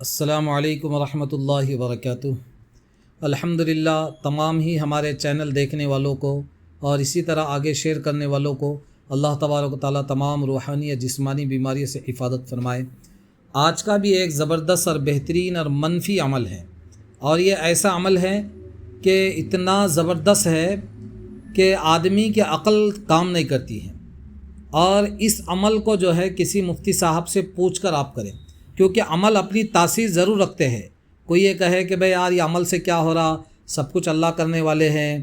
السلام علیکم ورحمۃ اللہ وبرکاتہ۔ الحمدللہ تمام ہی ہمارے چینل دیکھنے والوں کو اور اسی طرح آگے شیئر کرنے والوں کو اللہ تبارک و تعالیٰ تمام روحانی یا جسمانی بیماریوں سے حفاظت فرمائے۔ آج کا بھی ایک زبردست اور بہترین اور منفی عمل ہے، اور یہ ایسا عمل ہے کہ اتنا زبردست ہے کہ آدمی کی عقل کام نہیں کرتی ہے، اور اس عمل کو جو ہے کسی مفتی صاحب سے پوچھ کر آپ کریں، کیونکہ عمل اپنی تاثیر ضرور رکھتے ہیں۔ کوئی یہ کہے کہ بھئی یار یہ عمل سے کیا ہو رہا، سب کچھ اللہ کرنے والے ہیں،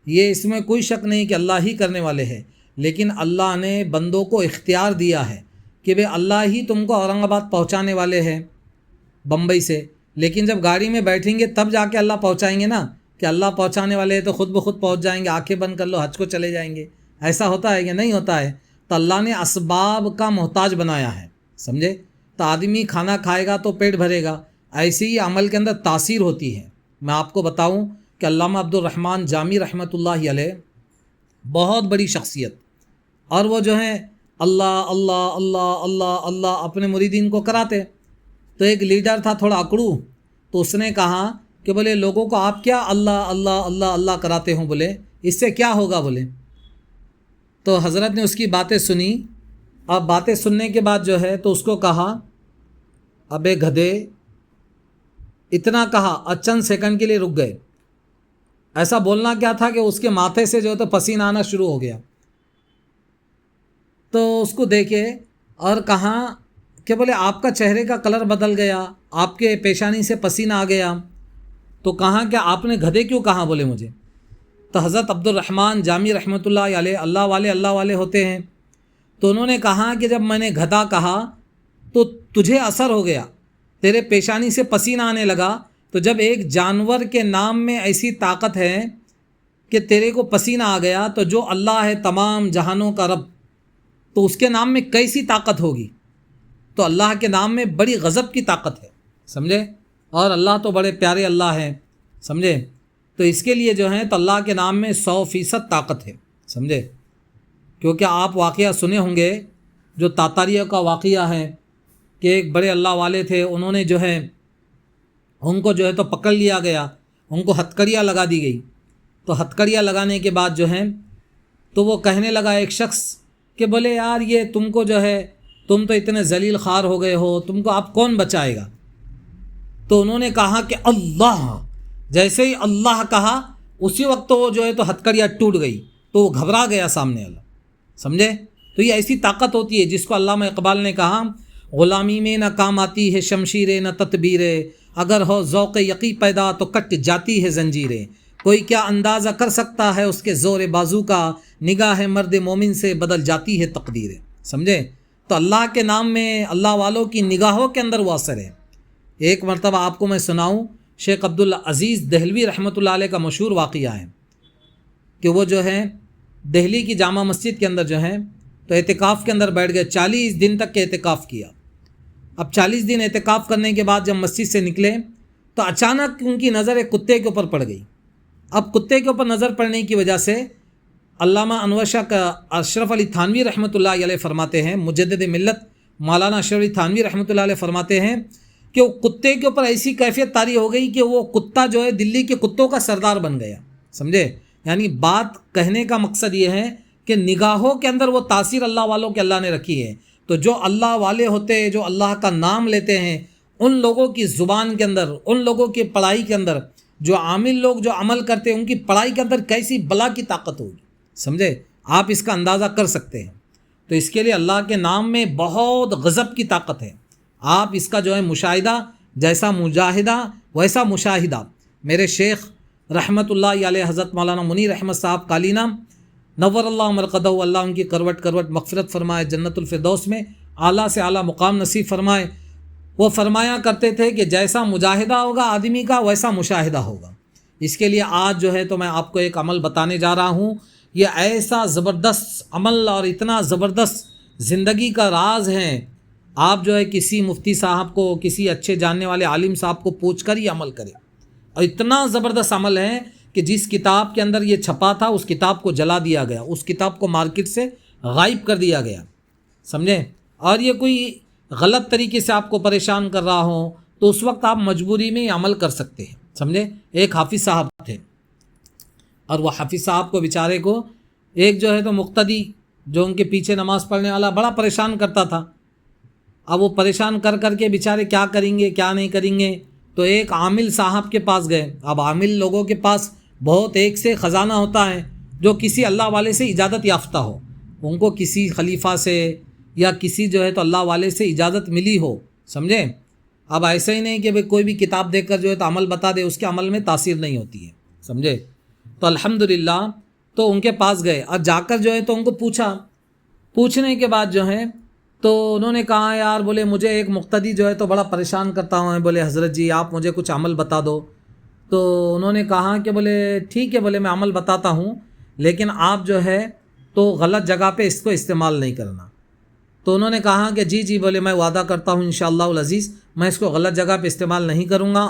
یہ اس میں کوئی شک نہیں کہ اللہ ہی کرنے والے ہیں، لیکن اللہ نے بندوں کو اختیار دیا ہے کہ بھئی اللہ ہی تم کو اورنگ آباد پہنچانے والے ہیں بمبئی سے، لیکن جب گاڑی میں بیٹھیں گے تب جا کے اللہ پہنچائیں گے نا، کہ اللہ پہنچانے والے ہیں تو خود بخود پہنچ جائیں گے، آنکھیں بند کر لو حج کو چلے جائیں گے۔ ایسا ہوتا ہے یا نہیں ہوتا ہے؟ تو اللہ نے اسباب کا محتاج بنایا ہے، سمجھے؟ تو آدمی کھانا کھائے گا تو پیٹ بھرے گا، ایسے ہی عمل کے اندر تاثیر ہوتی ہے۔ میں آپ کو بتاؤں کہ علامہ عبدالرحمن جامی رحمۃ اللہ علیہ بہت بڑی شخصیت، اور وہ جو ہیں اللہ اللہ اللہ اللہ اللہ اپنے مریدین کو کراتے۔ تو ایک لیڈر تھا تھوڑا اکڑو، تو اس نے کہا کہ بولے لوگوں کو آپ کیا اللہ اللہ اللہ اللہ کراتے ہوں، بولے اس سے کیا ہوگا بولے۔ تو حضرت نے اس کی باتیں سنی، اب باتیں سننے کے بعد جو ہے تو اس کو کہا ابے گدھے، اتنا کہا اور چند سیکنڈ کے لیے رک گئے۔ ایسا بولنا کیا تھا کہ اس کے ماتھے سے جو ہے تو پسینہ آنا شروع ہو گیا۔ تو اس کو دیکھے اور کہا کہ بولے آپ کا چہرے کا کلر بدل گیا، آپ کے پیشانی سے پسینہ آ گیا۔ تو کہا کہ آپ نے گدھے کیوں کہا بولے مجھے؟ تو حضرت عبدالرحمن جامی رحمۃ اللہ علیہ اللہ والے ہوتے ہیں، تو انہوں نے کہا کہ جب میں نے گدھا کہا تو تجھے اثر ہو گیا، تیرے پیشانی سے پسینہ آنے لگا، تو جب ایک جانور کے نام میں ایسی طاقت ہے کہ تیرے کو پسینہ آ گیا، تو جو اللہ ہے تمام جہانوں کا رب، تو اس کے نام میں کیسی طاقت ہوگی؟ تو اللہ کے نام میں بڑی غضب کی طاقت ہے، سمجھے؟ اور اللہ تو بڑے پیارے اللہ ہیں، سمجھے؟ تو اس کے لیے جو ہے تو اللہ کے نام میں 100% طاقت ہے، سمجھے؟ کیونکہ آپ واقعہ سنے ہوں گے جو تاتاریوں کا واقعہ ہے کہ ایک بڑے اللہ والے تھے، انہوں نے جو ہے ان کو جو ہے تو پکڑ لیا گیا، ان کو ہتکڑیاں لگا دی گئی۔ تو ہتکڑیاں لگانے کے بعد جو ہے تو وہ کہنے لگا ایک شخص کہ بولے یار یہ تم کو جو ہے تم تو اتنے ذلیل خوار ہو گئے ہو، تم کو اب کون بچائے گا؟ تو انہوں نے کہا کہ اللہ، جیسے ہی اللہ کہا اسی وقت وہ جو ہے تو ہتکڑیاں ٹوٹ گئی، تو وہ گھبرا گیا سامنے والا، سمجھے؟ تو یہ ایسی طاقت ہوتی ہے جس کو علامہ اقبال نے کہا غلامی میں نہ کام آتی ہے شمشیریں نہ تدبیریں، اگر ہو ذوق یقی پیدا تو کٹ جاتی ہے زنجیریں، کوئی کیا اندازہ کر سکتا ہے اس کے زور بازو کا، نگاہ مرد مومن سے بدل جاتی ہے تقدیریں، سمجھے؟ تو اللہ کے نام میں اللہ والوں کی نگاہوں کے اندر وہ اثر ہے۔ ایک مرتبہ آپ کو میں سناؤں، شیخ عبدالعزیز دہلوی رحمۃ اللہ علیہ کا مشہور واقعہ ہے کہ وہ جو ہے دہلی کی جامع مسجد کے اندر جو ہے تو اعتکاف کے اندر بیٹھ گئے، 40 دن تک کے اعتکاف کیا۔ اب 40 دن اعتکاف کرنے کے بعد جب مسجد سے نکلے تو اچانک ان کی نظر ایک کتے کے اوپر پڑ گئی۔ اب کتے کے اوپر نظر پڑنے کی وجہ سے علامہ انور شاہ کا اشرف علی تھانوی رحمۃ اللہ علیہ فرماتے ہیں، مجدد ملت مولانا اشرف علی تھانوی رحمۃ اللہ علیہ فرماتے ہیں کہ وہ کتے کے اوپر ایسی کیفیت طاری ہو گئی کہ وہ کتا جو ہے دلی کے کتوں کا سردار بن گیا، سمجھے؟ یعنی بات کہنے کا مقصد یہ ہے کہ نگاہوں کے اندر وہ تاثیر اللہ والوں کے اللہ نے رکھی ہے۔ تو جو اللہ والے ہوتے ہیں، جو اللہ کا نام لیتے ہیں، ان لوگوں کی زبان کے اندر، ان لوگوں کی پڑھائی کے اندر، جو عامل لوگ جو عمل کرتے ہیں ان کی پڑھائی کے اندر کیسی بلا کی طاقت ہوگی، سمجھے؟ آپ اس کا اندازہ کر سکتے ہیں۔ تو اس کے لیے اللہ کے نام میں بہت غضب کی طاقت ہے۔ آپ اس کا جو ہے مشاہدہ، جیسا مجاہدہ ویسا مشاہدہ۔ میرے شیخ رحمۃ اللہ علیہ حضرت مولانا منیر احمد صاحب کالینہ نور اللہ مرقدہ، اللہ ان کی کروٹ کروٹ مغفرت فرمائے، جنت الفردوس میں اعلیٰ سے اعلیٰ مقام نصیب فرمائے۔ وہ فرمایا کرتے تھے کہ جیسا مجاہدہ ہوگا آدمی کا ویسا مشاہدہ ہوگا۔ اس کے لیے آج جو ہے تو میں آپ کو ایک عمل بتانے جا رہا ہوں، یہ ایسا زبردست عمل اور اتنا زبردست زندگی کا راز ہے، آپ جو ہے کسی مفتی صاحب کو، کسی اچھے جاننے والے عالم صاحب کو پوچھ کر یہ عمل کریں۔ اور اتنا زبردست عمل ہے کہ جس کتاب کے اندر یہ چھپا تھا اس کتاب کو جلا دیا گیا، اس کتاب کو مارکیٹ سے غائب کر دیا گیا، سمجھے؟ اور یہ کوئی غلط طریقے سے آپ کو پریشان کر رہا ہوں، تو اس وقت آپ مجبوری میں عمل کر سکتے ہیں، سمجھے۔ ایک حافظ صاحب تھے، اور وہ حافظ صاحب کو بیچارے کو ایک جو ہے تو مقتدی جو ان کے پیچھے نماز پڑھنے والا بڑا پریشان کرتا تھا۔ اب وہ پریشان کر کر کے بیچارے کیا کریں گے کیا نہیں کریں گے، تو ایک عامل صاحب کے پاس گئے۔ اب عامل لوگوں کے پاس بہت ایک سے خزانہ ہوتا ہے، جو کسی اللہ والے سے اجازت یافتہ ہو، ان کو کسی خلیفہ سے یا کسی جو ہے تو اللہ والے سے اجازت ملی ہو، سمجھے۔ اب ایسا ہی نہیں کہ بھئی کوئی بھی کتاب دیکھ کر جو ہے تو عمل بتا دے، اس کے عمل میں تاثیر نہیں ہوتی ہے، سمجھے۔ تو الحمدللہ تو ان کے پاس گئے اور جا کر جو ہے تو ان کو پوچھنے کے بعد جو ہے تو انہوں نے کہا یار بولے مجھے ایک مقتدی جو ہے تو بڑا پریشان کرتا ہوں، بولے حضرت جی آپ مجھے کچھ عمل بتا دو۔ تو انہوں نے کہا کہ بولے ٹھیک ہے، بولے میں عمل بتاتا ہوں، لیکن آپ جو ہے تو غلط جگہ پہ اس کو استعمال نہیں کرنا۔ تو انہوں نے کہا کہ جی جی، بولے میں وعدہ کرتا ہوں انشاءاللہ العزیز میں اس کو غلط جگہ پہ استعمال نہیں کروں گا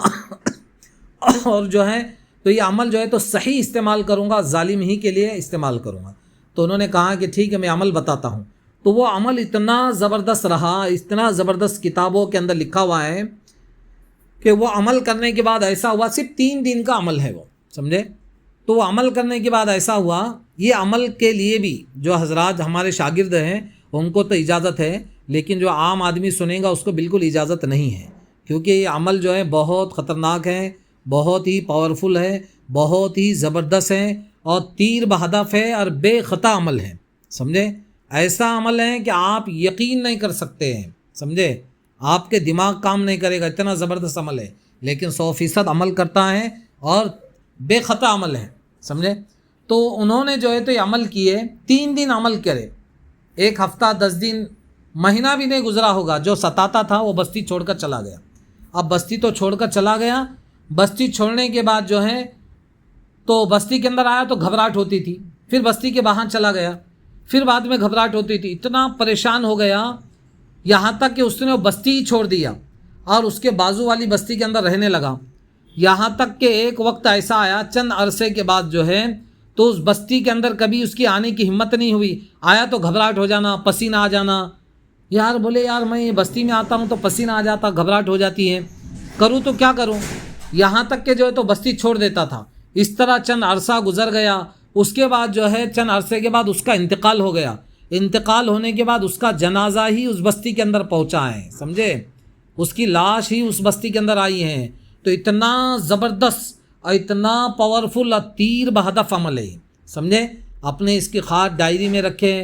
اور جو ہے تو یہ عمل جو ہے تو صحیح استعمال کروں گا، ظالم ہی کے لیے استعمال کروں گا۔ تو انہوں نے کہا کہ ٹھیک ہے میں عمل بتاتا ہوں۔ تو وہ عمل اتنا زبردست رہا، اتنا زبردست کتابوں کے اندر لکھا ہوا ہے کہ وہ عمل کرنے کے بعد ایسا ہوا، صرف 3 دن کا عمل ہے وہ، سمجھے۔ تو وہ عمل کرنے کے بعد ایسا ہوا، یہ عمل کے لیے بھی جو حضرات ہمارے شاگرد ہیں ان کو تو اجازت ہے، لیکن جو عام آدمی سنے گا اس کو بالکل اجازت نہیں ہے، کیونکہ یہ عمل جو ہے بہت خطرناک ہے، بہت ہی پاورفل ہے، بہت ہی زبردست ہے، اور تیر بہدف ہے اور بے خطا عمل ہے، سمجھے۔ ایسا عمل ہے کہ آپ یقین نہیں کر سکتے ہیں، سمجھے، آپ کے دماغ کام نہیں کرے گا، اتنا زبردست عمل ہے، لیکن 100% عمل کرتا ہے اور بے خطا عمل ہے، سمجھے۔ تو انہوں نے جو ہے تو یہ عمل کیے، 3 دن عمل کرے، 1 ہفتہ 10 دن مہینہ بھی نہیں گزرا ہوگا، جو ستاتا تھا وہ بستی چھوڑ کر چلا گیا۔ اب بستی تو چھوڑ کر چلا گیا، بستی چھوڑنے کے بعد جو ہے تو بستی کے اندر آیا تو گھبراہٹ ہوتی تھی، پھر بستی کے باہر چلا گیا، پھر بعد میں گھبراہٹ ہوتی تھی، اتنا پریشان ہو گیا یہاں تک کہ اس نے وہ بستی ہی چھوڑ دیا اور اس کے بازو والی بستی کے اندر رہنے لگا۔ یہاں تک کہ ایک وقت ایسا آیا چند عرصے کے بعد جو ہے تو اس بستی کے اندر کبھی اس کی آنے کی ہمت نہیں ہوئی، آیا تو گھبراہٹ ہو جانا، پسینہ آ جانا، یار بولے یار میں یہ بستی میں آتا ہوں تو پسینہ آ جاتا، گھبراہٹ ہو جاتی ہے، کروں تو کیا کروں، یہاں تک کہ جو ہے تو بستی چھوڑ دیتا تھا۔ اس طرح چند عرصہ گزر گیا، اس کے بعد جو ہے چند عرصے کے بعد اس کا انتقال ہو گیا، انتقال ہونے کے بعد اس کا جنازہ ہی اس بستی کے اندر پہنچا ہے، سمجھے، اس کی لاش ہی اس بستی کے اندر آئی ہے۔ تو اتنا زبردست اور اتنا پاورفل اور تیر بہدف عمل ہے، سمجھے۔ اپنے اس کی خاط ڈائری میں رکھے،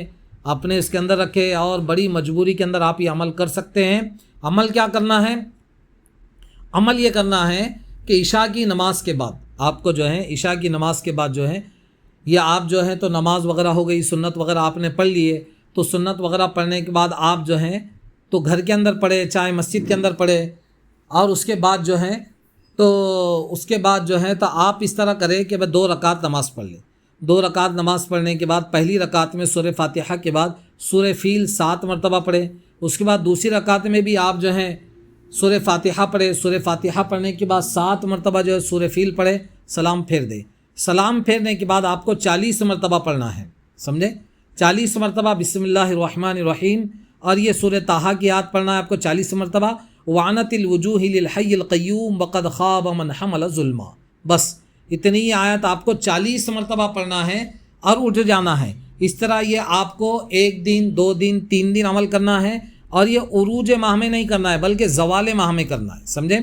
اپنے اس کے اندر رکھے، اور بڑی مجبوری کے اندر آپ یہ عمل کر سکتے ہیں۔ عمل کیا کرنا ہے؟ عمل یہ کرنا ہے کہ عشاء کی نماز کے بعد آپ کو جو ہے عشاء کی نماز کے بعد جو ہے یہ آپ جو ہے تو نماز وغیرہ ہو گئی، سنت وغیرہ آپ نے پڑھ لیے، تو سنت وغیرہ پڑھنے کے بعد آپ جو ہیں تو گھر کے اندر پڑھے، چاہے مسجد کے اندر پڑھے، اور اس کے بعد جو ہے تو آپ اس طرح کرے کہ 2 رکعت نماز پڑھ لیں۔ 2 رکعت نماز پڑھنے کے بعد پہلی رکعت میں سورہ فاتحہ کے بعد سورہ فیل 7 مرتبہ پڑھے، اس کے بعد دوسری رکعت میں بھی آپ جو ہیں سورہ فاتحہ پڑھے، سورہ فاتحہ پڑھنے کے بعد 7 مرتبہ جو ہے سورہ فیل پڑھے، سلام پھیر دے۔ سلام پھیرنے کے بعد آپ کو 40 مرتبہ پڑھنا ہے، سمجھے، 40 مرتبہ بسم اللہ الرحمن الرحیم، اور یہ سورہ طٰہٰ کی آیت پڑھنا ہے آپ کو 40 مرتبہ، وعنت الوجوہ للحی القیوم وقد خاب من حمل ظلما، بس اتنی ہی آیت آپ کو 40 مرتبہ پڑھنا ہے اور اٹھ جانا ہے۔ اس طرح یہ آپ کو 1 دن 2 دن 3 دن عمل کرنا ہے، اور یہ عروج ماہ میں نہیں کرنا ہے بلکہ زوال ماہ میں کرنا ہے، سمجھے۔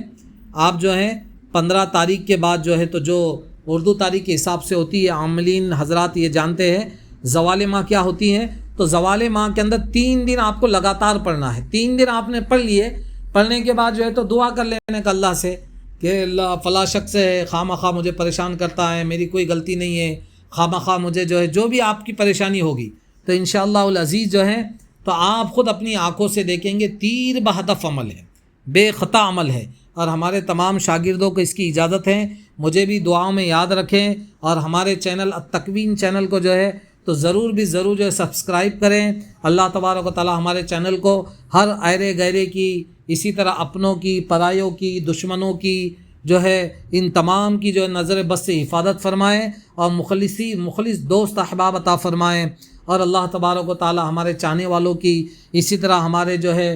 آپ جو ہے 15 تاریخ کے بعد جو ہے تو جو اردو تاریخ کے حساب سے ہوتی ہے، عاملین حضرات یہ جانتے ہیں زوال ماہ کیا ہوتی ہے، تو زوال ماہ کے اندر 3 دن آپ کو لگاتار پڑھنا ہے۔ 3 دن آپ نے پڑھ لیے، پڑھنے کے بعد جو ہے تو دعا کر لینے کا اللہ سے کہ اللہ فلاں شخص ہے، خواہ مجھے پریشان کرتا ہے، میری کوئی غلطی نہیں ہے، خواہ مجھے جو ہے جو بھی آپ کی پریشانی ہوگی تو انشاءاللہ العزیز جو ہے تو آپ خود اپنی آنکھوں سے دیکھیں گے تیر بہدف عمل ہے، بے خطا عمل ہے۔ اور ہمارے تمام شاگردوں کو اس کی اجازت ہے، مجھے بھی دعاؤں میں یاد رکھیں، اور ہمارے چینل التکوین چینل کو جو ہے تو ضرور جو ہے سبسکرائب کریں۔ اللہ تبارک و تعالی ہمارے چینل کو ہر ایرے گیرے کی، اسی طرح اپنوں کی، پرایوں کی، دشمنوں کی جو ہے ان تمام کی جو ہے نظر بس سے حفاظت فرمائے، اور مخلص دوست احباب عطا فرمائے، اور اللہ تبارک و تعالی ہمارے چاہنے والوں کی، اسی طرح ہمارے جو ہے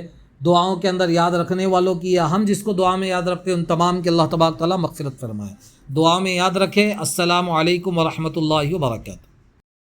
دعاؤں کے اندر یاد رکھنے والوں کی یا ہم جس کو دعا میں یاد رکھتے ہیں ان تمام کے اللہ تبارک تعالیٰ مغفرت فرمائے. دعا میں یاد رکھیں. السلام علیکم ورحمۃ اللہ وبرکاتہ.